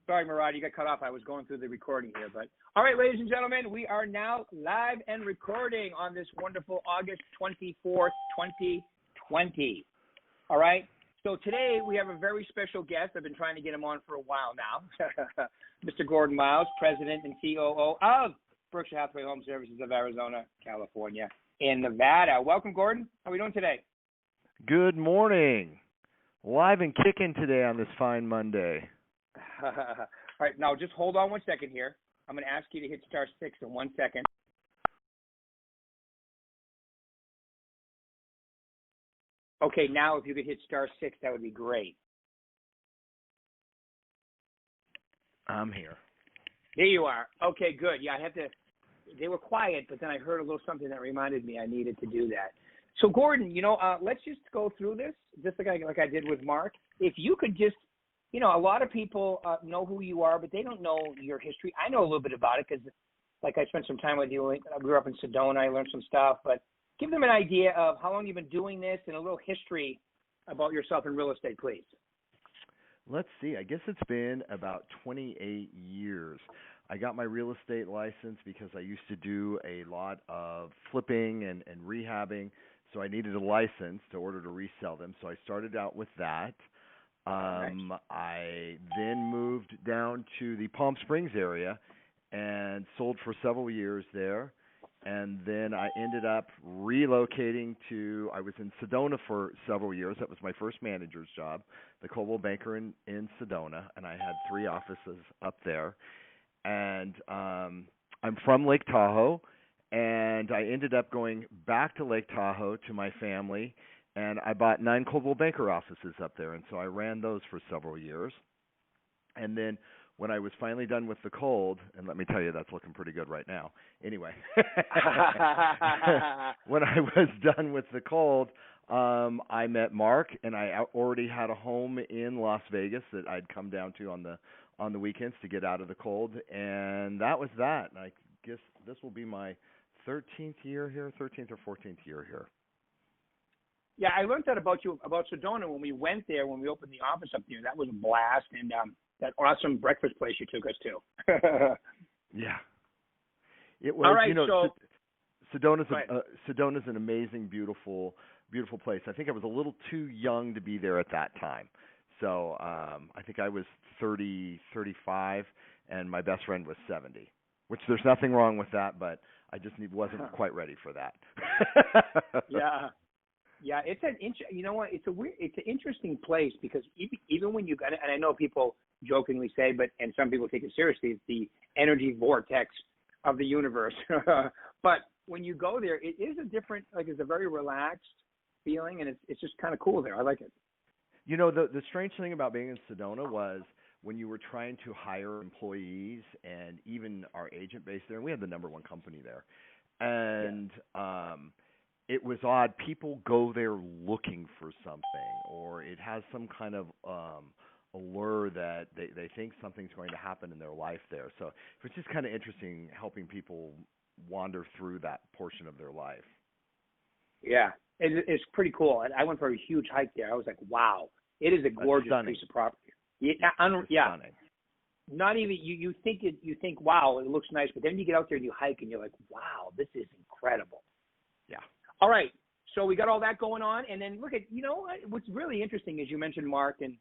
Sorry, Murad, you got cut off. I was going through the recording here. But all right, ladies and gentlemen, we are now live and recording on this wonderful August 24th, 2020. All right. So today we have a very special guest. I've been trying to get him on for a while now. Mr. Gordon Miles, President and COO of Berkshire Hathaway HomeServices of Arizona, California, and Nevada. Welcome, Gordon. How are we doing today? Good morning. Live and kicking today on this fine Monday. All right, now just hold on 1 second here. I'm going to ask you to hit star 6 in 1 second. Okay, now if you could hit star 6, that would be great. I'm here. There you are. Okay, good. Yeah, they were quiet, but then I heard a little something that reminded me I needed to do that. So, Gordon, let's just go through this, just like I did with Mark. If you could just, a lot of people know who you are, but they don't know your history. I know a little bit about it because, like, I spent some time with you. I grew up in Sedona. I learned some stuff. But give them an idea of how long you've been doing this and a little history about yourself in real estate, please. Let's see. I guess it's been about 28 years. I got my real estate license because I used to do a lot of flipping and rehabbing, so I needed a license in order to resell them. So I started out with that. Nice. I then moved down to the Palm Springs area and sold for several years there. And then I ended up relocating I was in Sedona for several years. That was my first manager's job, the Coldwell Banker in Sedona, and I had 3 offices up there. And I'm from Lake Tahoe, and I ended up going back to Lake Tahoe to my family, and I bought 9 Coldwell Banker offices up there, and so I ran those for several years. And then when I was finally done with the cold, and let me tell you, that's looking pretty good right now. Anyway, when I was done with the cold, I met Mark, and I already had a home in Las Vegas that I'd come down to on the weekends to get out of the cold, and that was that. And I guess this will be my 13th or 14th year here. Yeah, I learned that about you, about Sedona, when we went there, when we opened the office up there. That was a blast, and that awesome breakfast place you took us to. Yeah. It was, all right, Sedona's an amazing, beautiful place. I think I was a little too young to be there at that time. So I think I was 30, 35, and my best friend was 70, which there's nothing wrong with that, but I just wasn't quite ready for that. Yeah, it's it's an interesting place because even when you, and I know people jokingly say, and some people take it seriously, it's the energy vortex of the universe. But when you go there, it is a different, it's a very relaxed feeling, and it's just kind of cool there. I like it. The strange thing about being in Sedona was when you were trying to hire employees and even our agent base there, and we had the number 1 company there, and it was odd. People go there looking for something, or it has some kind of allure that they think something's going to happen in their life there. So it's just kind of interesting helping people wander through that portion of their life. Yeah, it's pretty cool. I went for a huge hike there. I was like, wow, it is a gorgeous piece of property. Stunning. Not even you think, wow, it looks nice, but then you get out there and you hike and you're like, wow, this is incredible. Yeah. All right, so we got all that going on, and then look at what's really interesting is you mentioned Mark and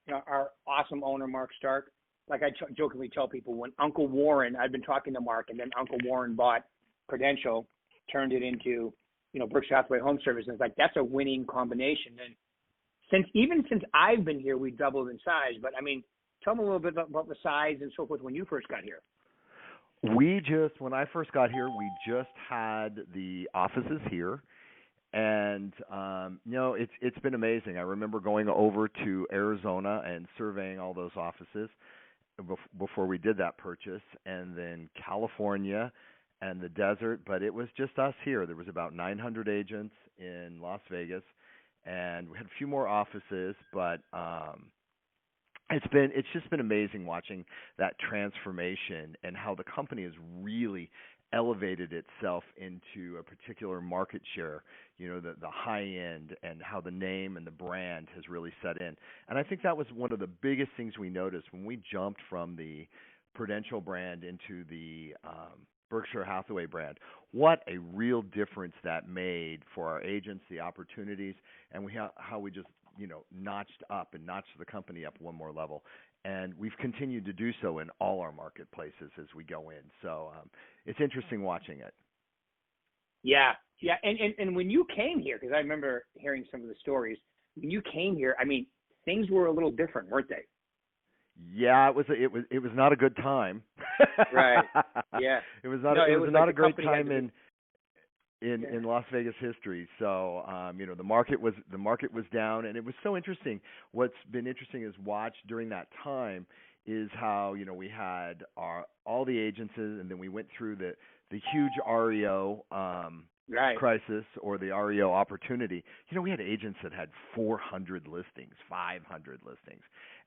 our awesome owner Mark Stark. Like I jokingly tell people, when Uncle Warren, I've been talking to Mark, and then Uncle Warren bought Prudential, turned it into Berkshire Hathaway HomeServices. It's like that's a winning combination. And since I've been here, we doubled in size. But I mean, tell me a little bit about the size and so forth when you first got here. When I first got here, we just had the offices here, and it's been amazing. I remember going over to Arizona and surveying all those offices before we did that purchase, and then California and the desert, but it was just us here. There was about 900 agents in Las Vegas, and we had a few more offices, but it's just been amazing watching that transformation and how the company has really elevated itself into a particular market share, the high end, and how the name and the brand has really set in. And I think that was one of the biggest things we noticed when we jumped from the Prudential brand into the Berkshire Hathaway brand. What a real difference that made for our agents, the opportunities, and how we just notched up and notched the company up one more level. And we've continued to do so in all our marketplaces as we go in. So it's interesting watching it. Yeah. And when you came here, because I remember hearing some of the stories, when you came here, I mean, things were a little different, weren't they? Yeah, it was not a good time. Right. Yeah. It was not a great time in Las Vegas history. So the market was down, and it was so interesting. What's been interesting is watch during that time is how we had all the agents, and then we went through the huge REO crisis, or the REO opportunity. We had agents that had 400 listings, 500 listings.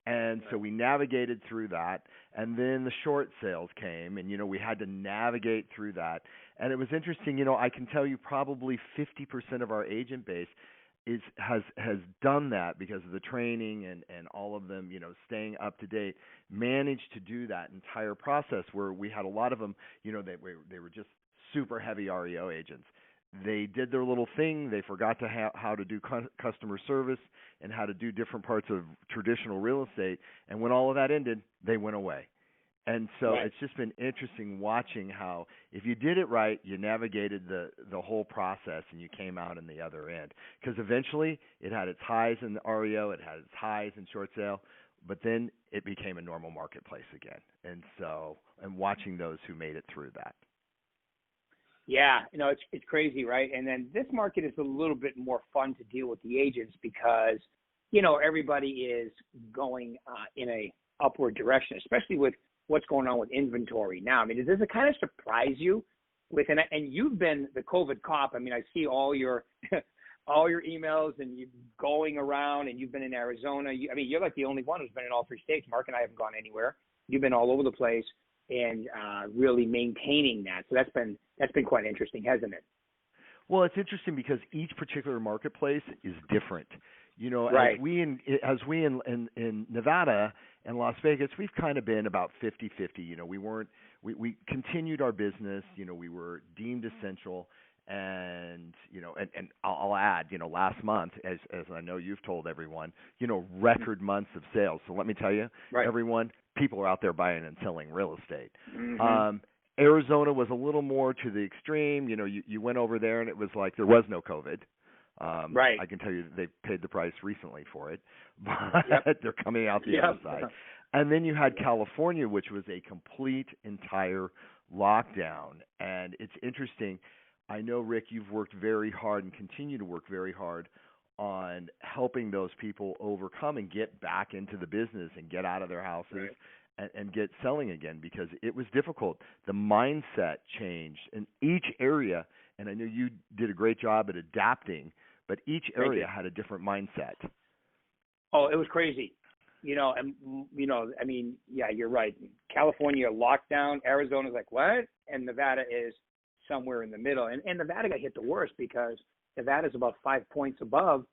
And so we navigated through that, and then the short sales came, and we had to navigate through that. And it was interesting. I can tell you probably 50% of our agent base has done that because of the training and all of them, staying up to date, managed to do that entire process, where we had a lot of them, they were just super heavy REO agents. They did their little thing. They forgot to how to do customer service and how to do different parts of traditional real estate. And when all of that ended, they went away. And so It's just been interesting watching how, if you did it right, you navigated the whole process and you came out on the other end. Because eventually it had its highs in the REO, it had its highs in short sale, but then it became a normal marketplace again. And watching those who made it through that. Yeah, it's crazy, right? And then this market is a little bit more fun to deal with the agents because, everybody is going in a upward direction, especially with what's going on with inventory now. I mean, does it kind of surprise you? And you've been the COVID cop. I mean, I see all your emails, and you going around, and you've been in Arizona. You're like the only one who's been in all 3 states. Mark and I haven't gone anywhere. You've been all over the place and really maintaining that. So that's been quite interesting, hasn't it? Well, it's interesting because each particular marketplace is different. Right. As we in Nevada and Las Vegas, we've kind of been about 50-50. We continued our business. We were deemed essential, and I'll add, last month, as I know you've told everyone, record months of sales. So let me tell you, everyone, people are out there buying and selling real estate. Mm-hmm. Arizona was a little more to the extreme. You went over there and it was like there was no COVID. I can tell you they paid the price recently for it, but they're coming out the other side. And then you had California, which was a complete entire lockdown. And it's interesting. I know, Rick, you've worked very hard and continue to work very hard on helping those people overcome and get back into the business and get out of their houses and get selling again, because it was difficult. The mindset changed in each area, and I know you did a great job at adapting, but each area had a different mindset. Oh, it was crazy. You're right. California lockdown, Arizona's like, what? And Nevada is somewhere in the middle. And Nevada got hit the worst because Nevada's about 5 points above,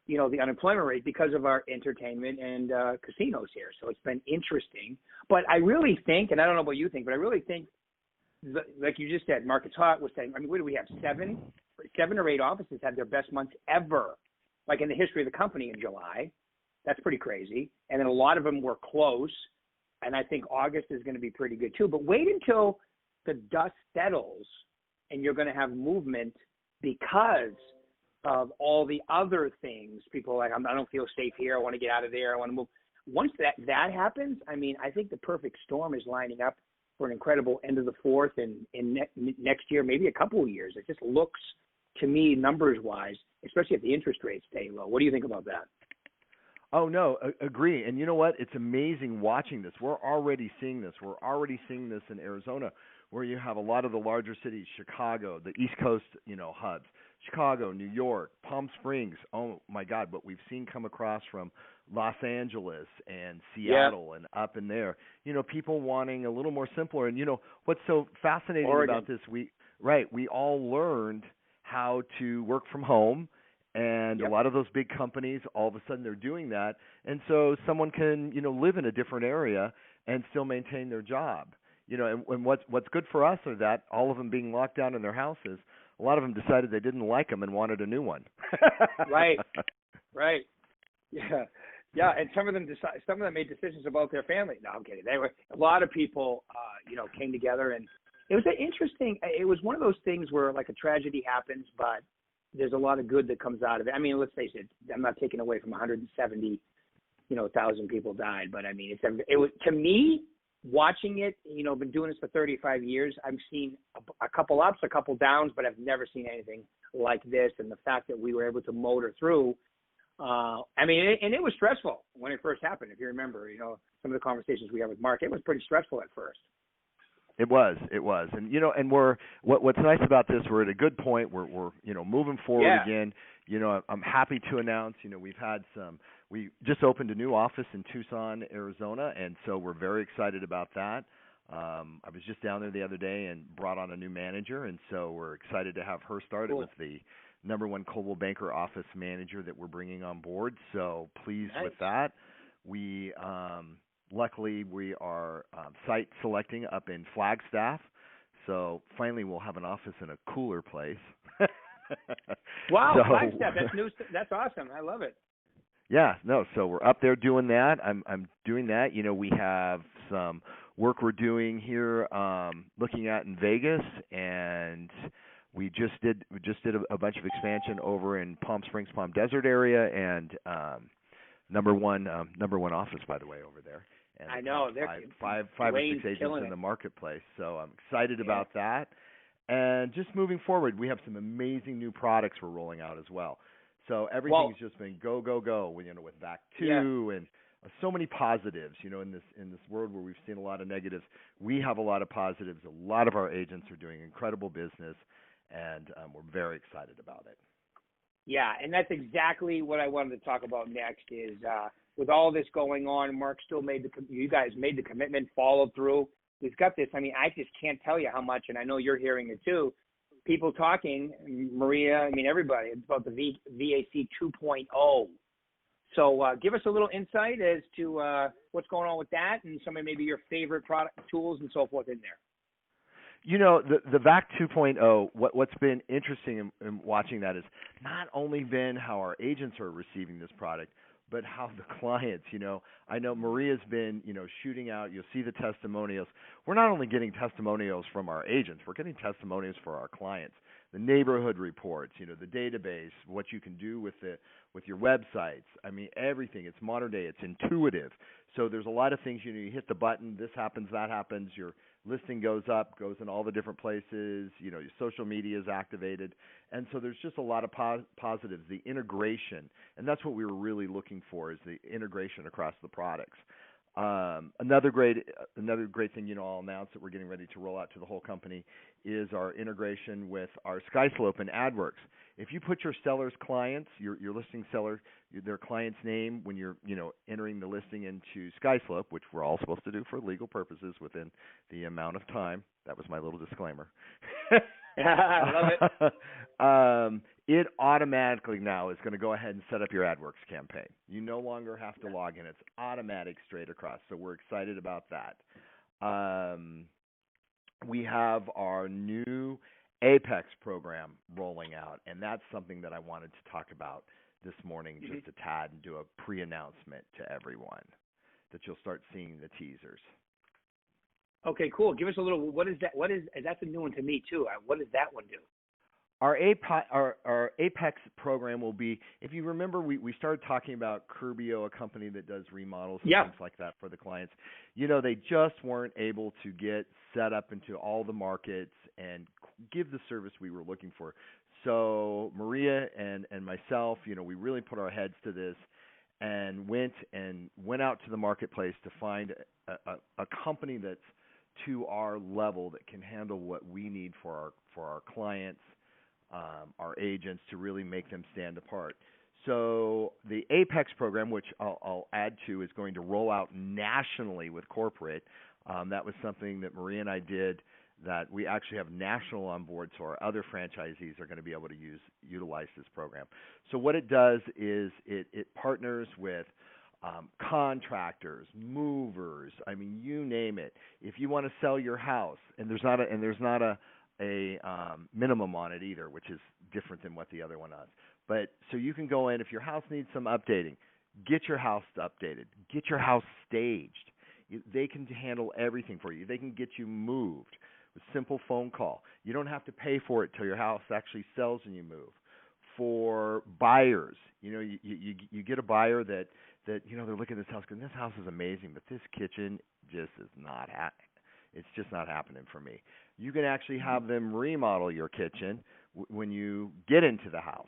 the unemployment rate because of our entertainment and casinos here. So it's been interesting. But I really think, and I don't know what you think, but I really think, like you just said, Marcus Hart was saying, what do we have? Seven or eight offices had their best months ever, like in the history of the company in July. That's pretty crazy. And then a lot of them were close. And I think August is going to be pretty good too. But wait until the dust settles and you're going to have movement because of all the other things. People are like, I don't feel safe here. I want to get out of there. I want to move. Once that happens, I think the perfect storm is lining up for an incredible end of the fourth and next year, maybe a couple of years. It just looks to me, numbers-wise, especially if the interest rates stay low. What do you think about that? Oh, no, agree. And you know what? It's amazing watching this. We're already seeing this. We're already seeing this in Arizona, where you have a lot of the larger cities, Chicago, the East Coast, hubs, Chicago, New York, Palm Springs. Oh, my God, what we've seen come across from Los Angeles and Yeah. Seattle and up in there. People wanting a little more simpler. And what's so fascinating Oregon. about this, we all learned how to work from home, and a Yep. lot of those big companies, all of a sudden they're doing that. And so someone can, live in a different area and still maintain their job. And what's good for us are that all of them being locked down in their houses, a lot of them decided they didn't like them and wanted a new one. Right. Right. Yeah. Yeah, and some of them made decisions about their family. No, I'm kidding. A lot of people, came together, and it was it was one of those things where like a tragedy happens, but there's a lot of good that comes out of it. I mean, let's face it, I'm not taking away from 170,000 people died, but I mean, it was, to me, watching it, been doing this for 35 years, I've seen a couple ups, a couple downs, but I've never seen anything like this. And the fact that we were able to motor through, and it was stressful when it first happened. If you remember, some of the conversations we had with Mark, it was pretty stressful at first. It was, and and what's nice about this, we're at a good point. We're moving forward again. I'm happy to announce, we just opened a new office in Tucson, Arizona, and so we're very excited about that. I was just down there the other day and brought on a new manager, and so we're excited to have her start. Cool. It was the #1 Coldwell Banker office manager that we're bringing on board, so pleased with that. We luckily we are site selecting up in Flagstaff, so finally we'll have an office in a cooler place. Wow, Flagstaff, that's new. That's awesome. I love it. Yeah, no, so we're up there doing that. I'm doing that. We have some work we're doing here, looking at in Vegas, and we just did a bunch of expansion over in Palm Springs, Palm Desert area, and number one office, by the way, over there. And I know they're five or six agents in the marketplace. So I'm excited about that. And just moving forward, we have some amazing new products we're rolling out as well. So everything's just been go, go, go. With VAC 2 and so many positives. In this world where we've seen a lot of negatives, we have a lot of positives. A lot of our agents are doing incredible business, and we're very excited about it. Yeah, and that's exactly what I wanted to talk about next. Is with all this going on, Mark still you guys made the commitment, followed through. We've got this. I mean, I just can't tell you how much, and I know you're hearing it too. People talking, Maria, everybody, it's about the VAC 2.0. So give us a little insight as to what's going on with that and some of maybe your favorite product tools and so forth in there. The VAC 2.0, what's been interesting in watching that is not only been how our agents are receiving this product, but how the clients, I know Maria's been, shooting out. You'll see the testimonials. We're not only getting testimonials from our agents, we're getting testimonials for our clients. The neighborhood reports, the database, what you can do with your websites. Everything. It's modern day. It's intuitive. So there's a lot of things. You hit the button. This happens. That happens. Your listing goes up, goes in all the different places. Your social media is activated, and so there's just a lot of positives. The integration, and that's what we were really looking for, is the integration across the products. Another great thing, I'll announce that we're getting ready to roll out to the whole company is our integration with our SkySlope and AdWorks. If you put your seller's clients, your listing seller, their client's name when you're, entering the listing into SkySlope, which we're all supposed to do for legal purposes within the amount of time. That was my little disclaimer. I love it. It automatically now is going to go ahead and set up your AdWorks campaign. You no longer have to log in. It's automatic straight across. So we're excited about that. We have our new Apex program rolling out, and that's something that I wanted to talk about this morning, just a tad, and do a pre-announcement to everyone that you'll start seeing the teasers. Okay, cool. Give us a little. What is that? That's a new one to me too. What does that one do? Our Apex program will be, if you remember, we started talking about Curbio, a company that does remodels and things like that for the clients. They just weren't able to get set up into all the markets and give the service we were looking for. So Maria and myself, we really put our heads to this and went out to the marketplace to find a company that's to our level that can handle what we need for our clients, our agents, to really make them stand apart. So the Apex program, which I'll add to, is going to roll out nationally with corporate. That was something that Maria and I did that we actually have national on board, so our other franchisees are going to be able to utilize this program. So what it does is it partners with contractors, movers, I mean, you name it. If you want to sell your house, and there's not a minimum on it either, which is different than what the other one does. But so you can go in, if your house needs some updating, get your house updated, get your house staged. They can handle everything for you. They can get you moved with a simple phone call. You don't have to pay for it till your house actually sells and you move. For buyers, you get a buyer that they're looking at this house going, this house is amazing, but this kitchen just is not it's just not happening for me. You can actually have them remodel your kitchen when you get into the house.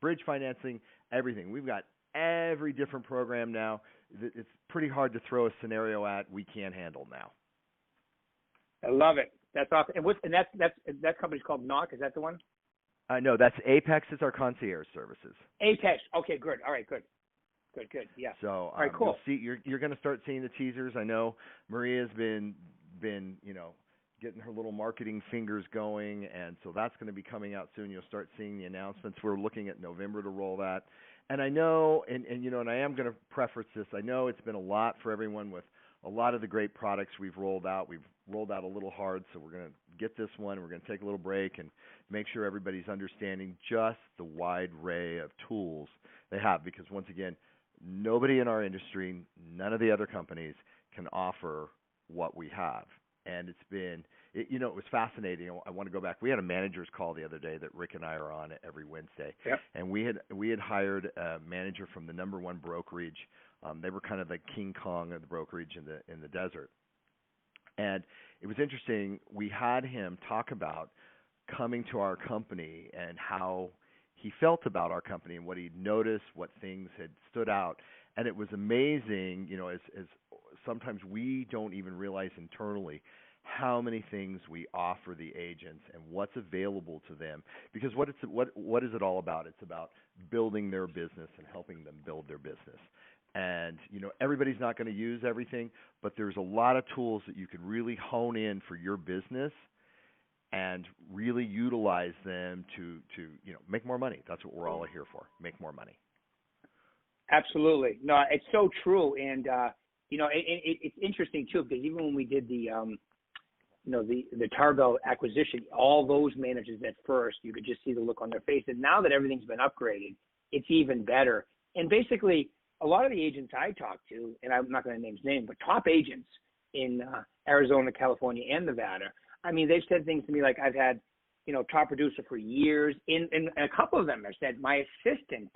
Bridge financing, everything. We've got every different program now. It's pretty hard to throw a scenario at we can't handle now. I love it. That's awesome. And that company's called Knock. Is that the one? No, that's Apex. Is our concierge services. Apex. Okay, good. All right, good. Yeah. So all right, cool. You're going to start seeing the teasers. I know Maria's been getting her little marketing fingers going, and so that's going to be coming out soon. You'll start seeing the announcements. We're looking at November to roll that. And I know, and I am going to preface this. I know it's been a lot for everyone with a lot of the great products we've rolled out. We've rolled out a little hard, so we're going to get this one. We're going to take a little break and make sure everybody's understanding just the wide array of tools they have. Because once again, nobody in our industry, none of the other companies can offer what we have. And it was fascinating. I want to go back. We had a manager's call the other day that Rick and I are on every Wednesday. Yep. And we had hired a manager from the number one brokerage. They were kind of the King Kong of the brokerage in the desert. And it was interesting. We had him talk about coming to our company and how he felt about our company and what he'd noticed, what things had stood out. And it was amazing, as sometimes we don't even realize internally how many things we offer the agents and what's available to them. Because what is it all about? It's about building their business and helping them build their business. And, everybody's not going to use everything, but there's a lot of tools that you can really hone in for your business and really utilize them to make more money. That's what we're all here for, make more money. Absolutely. No, it's so true. And, it's interesting, too, because even when we did the Targo acquisition, all those managers at first, you could just see the look on their face. And now that everything's been upgraded, it's even better. And basically, a lot of the agents I talk to, and I'm not going to name his name, but top agents in Arizona, California, and Nevada, I mean, they've said things to me like I've had, top producer for years. And a couple of them have said my assistant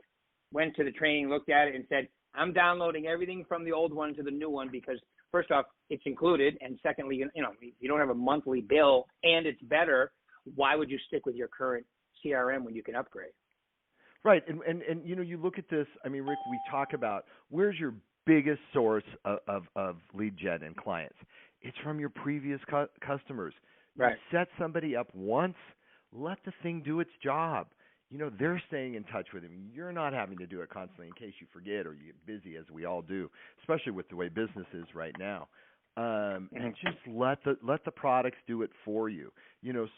went to the training, looked at it, and said, I'm downloading everything from the old one to the new one because, first off, it's included, and secondly, you don't have a monthly bill, and it's better. Why would you stick with your current CRM when you can upgrade? Right, and you look at this. I mean, Rick, we talk about where's your biggest source of lead gen and clients. It's from your previous customers. Right. You set somebody up once, let the thing do its job. They're staying in touch with him. You're not having to do it constantly in case you forget or you get busy, as we all do, especially with the way business is right now. And just let the products do it for you.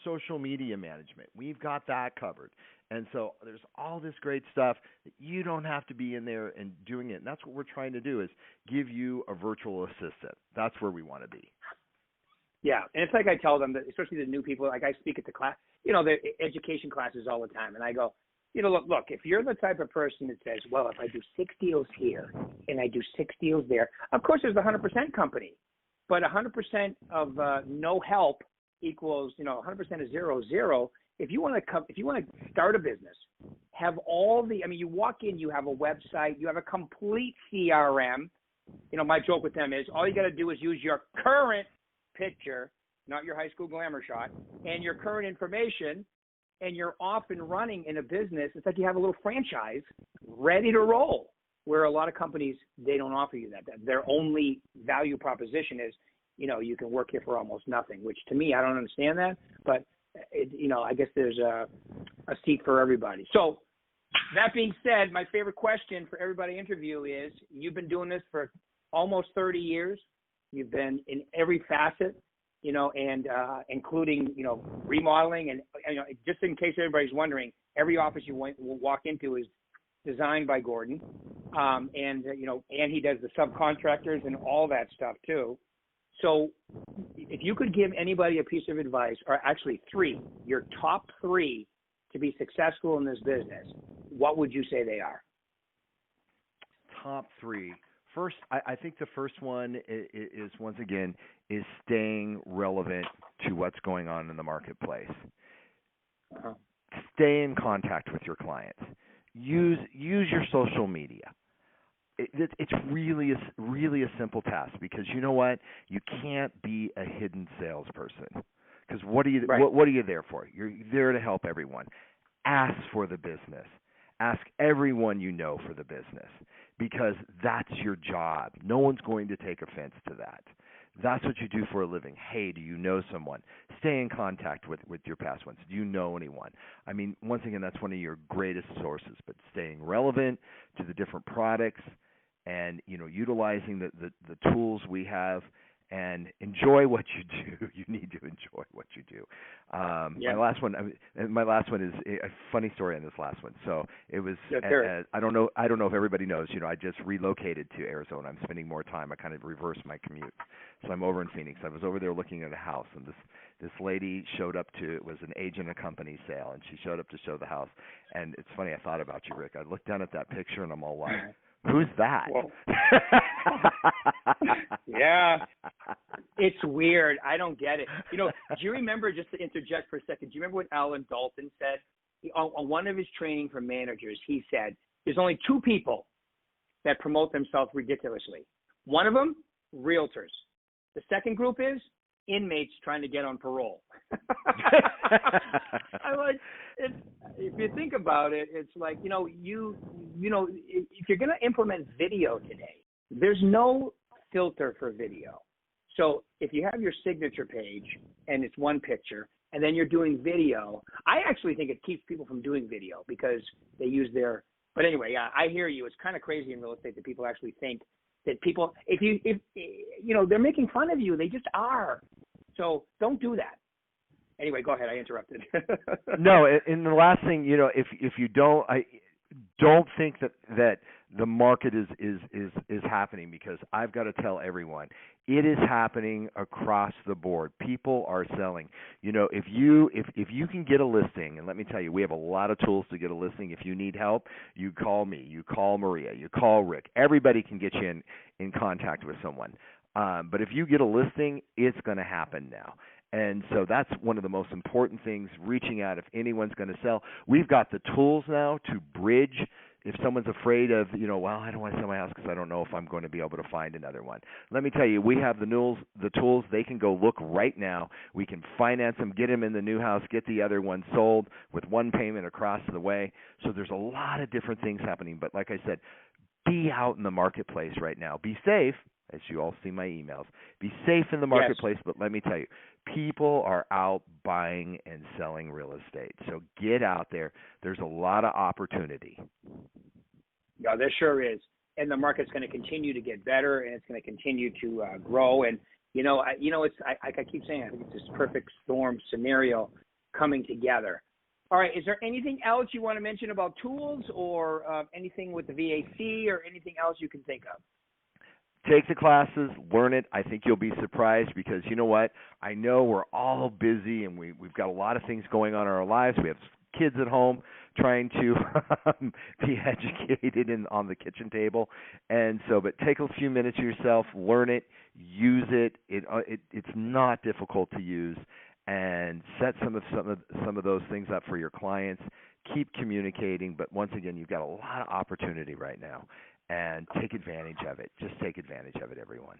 Social media management, we've got that covered. And so there's all this great stuff that you don't have to be in there and doing it. And that's what we're trying to do is give you a virtual assistant. That's where we want to be. Yeah, and it's like I tell them, that especially the new people, like I speak at the class, the education classes all the time, and I go, look, if you're the type of person that says, well, if I do 6 deals here and I do 6 deals there, of course there's a 100% company, but 100% of no help equals, 100% of 0. If you want to start a business, have you walk in, you have a website, you have a complete CRM. My joke with them is all you got to do is use your current picture, not your high school glamour shot, and your current information, and you're off and running in a business. It's like you have a little franchise ready to roll, where a lot of companies, they don't offer you that. Their only value proposition is, you can work here for almost nothing, which to me, I don't understand that, but I guess there's a seat for everybody. So That being said, my favorite question for everybody interview is, you've been doing this for almost 30 years. You've been in every facet, and including, remodeling. And, just in case everybody's wondering, every office you will walk into is designed by Gordon. And he does the subcontractors and all that stuff too. So if you could give anybody a piece of advice, or actually three, your top three to be successful in this business, what would you say they are? Top three. First, I think the first one is once again, is staying relevant to what's going on in the marketplace. Uh-huh. Stay in contact with your clients. Use your social media. It's really a simple task, because you know what? You can't be a hidden salesperson. Because what are you there for? You're there to help everyone. Ask for the business. Ask everyone you know for the business, because that's your job. No one's going to take offense to that. That's what you do for a living. Hey, do you know someone? Stay in contact with your past ones. Do you know anyone? I mean, once again, that's one of your greatest sources, but staying relevant to the different products and, utilizing the tools we have, and enjoy what you do. You need to enjoy what you do. My last one is a funny story on this last one. So it was, I don't know if everybody knows, I just relocated to Arizona. I'm spending more time. I kind of reversed my commute. So I'm over in Phoenix. I was over there looking at a house, and this lady showed up it was an agent and company sale, and she showed up to show the house. And it's funny, I thought about you, Rick. I looked down at that picture, and I'm all like, who's that? Yeah. It's weird. I don't get it. Do you remember, just to interject for a second, do you remember what Alan Dalton said? On one of his training for managers, he said, there's only two people that promote themselves ridiculously. One of them, realtors. The second group is inmates trying to get on parole. If you think about it, it's like, if you're going to implement video today, there's no filter for video. So if you have your signature page and it's one picture, and then you're doing video, I actually think it keeps people from doing video, because they use their, but anyway, yeah, I hear you. It's kind of crazy in real estate that people actually think that people, if they're making fun of you, they just are. So don't do that. Anyway, go ahead. I interrupted. No, and the last thing, if you don't, I don't think that the market is happening, because I've got to tell everyone, it is happening across the board. People are selling. If you can get a listing, and let me tell you, we have a lot of tools to get a listing. If you need help, you call me, you call Maria, you call Rick. Everybody can get you in contact with someone. But if you get a listing, it's going to happen now. And so that's one of the most important things, reaching out if anyone's going to sell. We've got the tools now to bridge. If someone's afraid of, I don't want to sell my house because I don't know if I'm going to be able to find another one. Let me tell you, we have the tools. They can go look right now. We can finance them, get them in the new house, get the other one sold with one payment across the way. So there's a lot of different things happening. But like I said, be out in the marketplace right now. Be safe. As you all see my emails, be safe in the marketplace. Yes. But let me tell you, people are out buying and selling real estate. So get out there. There's a lot of opportunity. Yeah, there sure is. And the market's going to continue to get better, and it's going to continue to grow. And, it's I keep saying, I think it's this perfect storm scenario coming together. All right. Is there anything else you want to mention about tools, or anything with the VAC, or anything else you can think of? Take the classes, learn it. I think you'll be surprised, because you know what? I know we're all busy, and we've got a lot of things going on in our lives. We have kids at home trying to be educated on the kitchen table. And so, but take a few minutes yourself, learn it, use it. It's not difficult to use, and set some of those things up for your clients. Keep communicating, but once again, you've got a lot of opportunity right now. And take advantage of it. Just take advantage of it, everyone.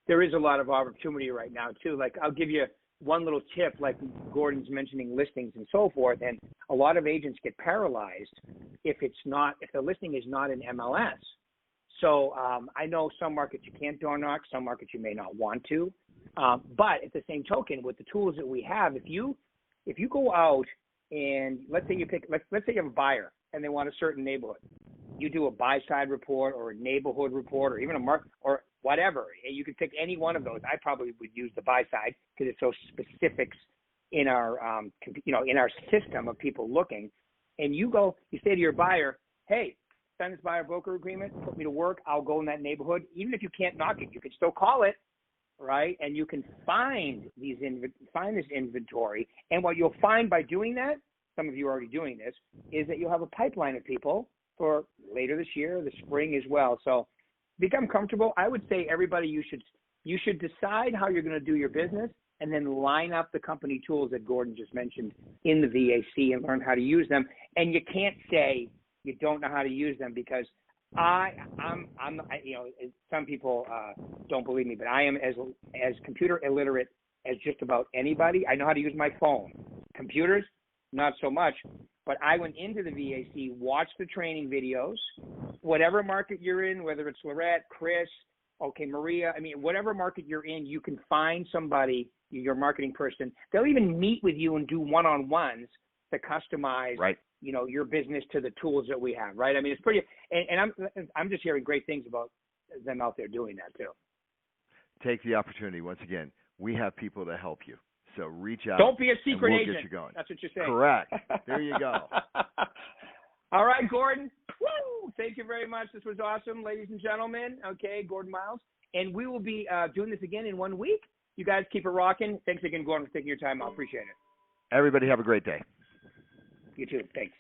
There is a lot of opportunity right now, too. Like, I'll give you one little tip, like Gordon's mentioning listings and so forth, and a lot of agents get paralyzed if the listing is not in MLS. So I know some markets you can't door knock, some markets you may not want to. But at the same token, with the tools that we have, if you go out and let's say you have a buyer, and they want a certain neighborhood. You do a buy-side report or a neighborhood report or even a market or whatever. You can pick any one of those. I probably would use the buy-side because it's so specifics in our, in our system of people looking. And you say to your buyer, hey, sign this buyer broker agreement, put me to work, I'll go in that neighborhood. Even if you can't knock it, you can still call it, right? And you can find this inventory. And what you'll find by doing that, some of you are already doing this, is that you'll have a pipeline of people for later this year, the spring as well. So become comfortable. I would say everybody, you should decide how you're going to do your business and then line up the company tools that Gordon just mentioned in the VAC and learn how to use them. And you can't say you don't know how to use them because some people don't believe me, but I am as computer illiterate as just about anybody. I know how to use my phone. Computers, not so much. But I went into the VAC, watched the training videos, whatever market you're in, whether it's Lorette, Chris, Maria, whatever market you're in, you can find somebody, your marketing person. They'll even meet with you and do one-on-ones to customize, right, your business to the tools that we have, right? It's pretty, and I'm just hearing great things about them out there doing that too. Take the opportunity. Once again, we have people to help you. So reach out. Don't be a secret we'll agent. Get you going. That's what you're saying. Correct. There you go. All right, Gordon. Woo! Thank you very much. This was awesome, ladies and gentlemen. Okay, Gordon Miles. And we will be doing this again in 1 week. You guys keep it rocking. Thanks again, Gordon, for taking your time. I appreciate it. Everybody have a great day. You too. Thanks.